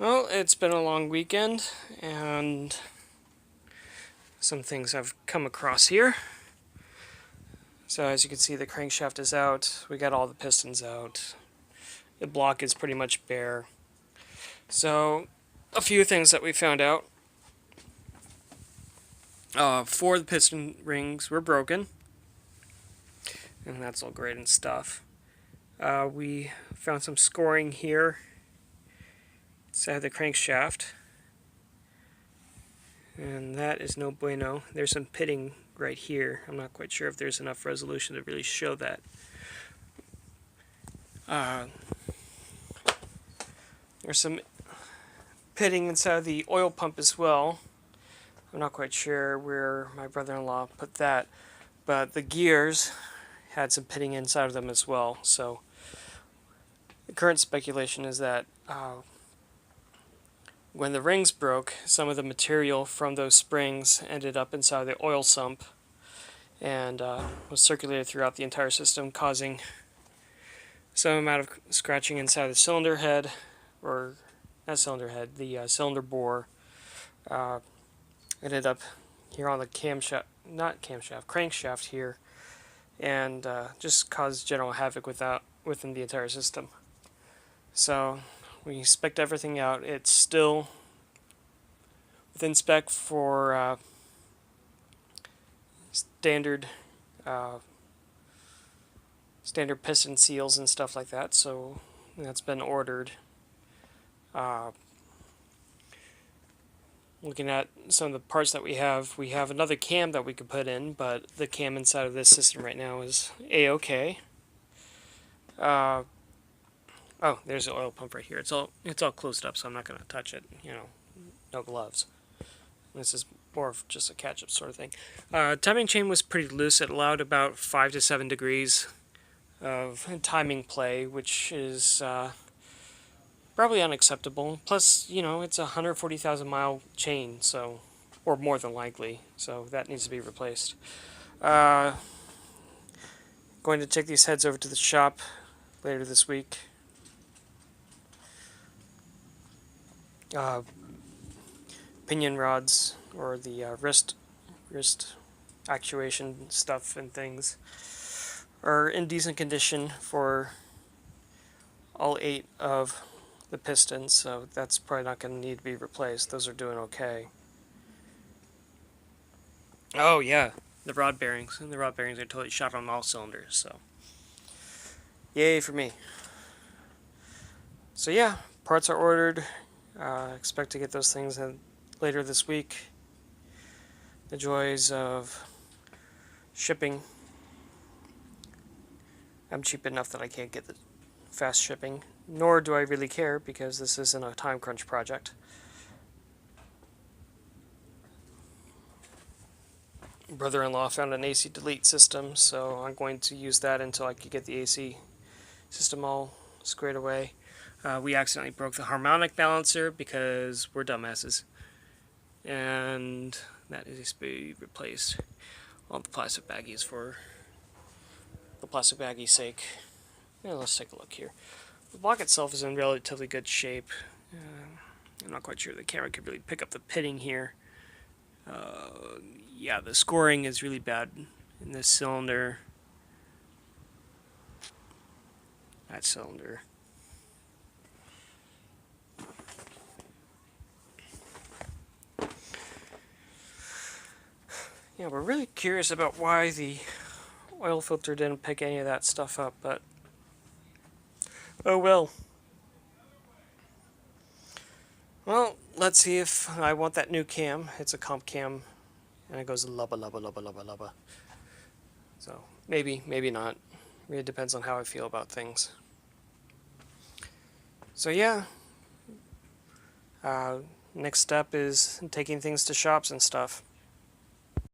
Well, it's been a long weekend, and some things I've come across here. So as you can see, the crankshaft is out. We got all the pistons out. The block is pretty much bare. So, a few things that we found out. 4 of the piston rings were broken, and that's all great and stuff. We found some scoring here inside the crankshaft, and that is no bueno. There's some pitting right here. I'm not quite sure if there's enough resolution to really show that. There's some pitting inside the oil pump as well. I'm not quite sure where my brother-in-law put that, but the gears had some pitting inside of them as well. So the current speculation is that when the rings broke, some of the material from those springs ended up inside the oil sump and was circulated throughout the entire system, causing some amount of scratching inside the cylinder head, or not cylinder head, the cylinder bore. Ended up here on the crankshaft here, and just caused general havoc within the entire system. So we spec'd everything out. It's still within spec for standard piston seals and stuff like that, so that's been ordered. Looking at some of the parts that we have another cam that we could put in, but the cam inside of this system right now is A-OK. Oh, there's the oil pump right here. It's all closed up, so I'm not going to touch it. No gloves. This is more of just a catch-up sort of thing. Timing chain was pretty loose. It allowed about 5 to 7 degrees of timing play, which is probably unacceptable. Plus, it's a 140,000 mile chain, so, or more than likely, so that needs to be replaced. Going to take these heads over to the shop later this week. Pinion rods, or the wrist actuation stuff and things, are in decent condition for all 8 of the pistons, so that's probably not going to need to be replaced. Those are doing okay. Oh yeah, the rod bearings. And the rod bearings are totally shot on all cylinders, so yay for me. So yeah, parts are ordered. Expect to get those things in later this week. The joys of shipping. I'm cheap enough that I can't get the fast shipping, nor do I really care because this isn't a time crunch project. Brother-in-law found an AC delete system, so I'm going to use that until I can get the AC system all squared away. We accidentally broke the harmonic balancer because we're dumbasses, and that is to be replaced. All the plastic baggies for the plastic baggie's sake. Yeah, let's take a look here. The block itself is in relatively good shape. I'm not quite sure the camera could really pick up the pitting here. Yeah, the scoring is really bad in this cylinder. That cylinder. Yeah, we're really curious about why the oil filter didn't pick any of that stuff up, but oh well. Well, let's see if I want that new cam. It's a comp cam, and it goes lubba lubba lubba lubba lubba. So maybe, maybe not. Really depends on how I feel about things. So yeah, next step is taking things to shops and stuff.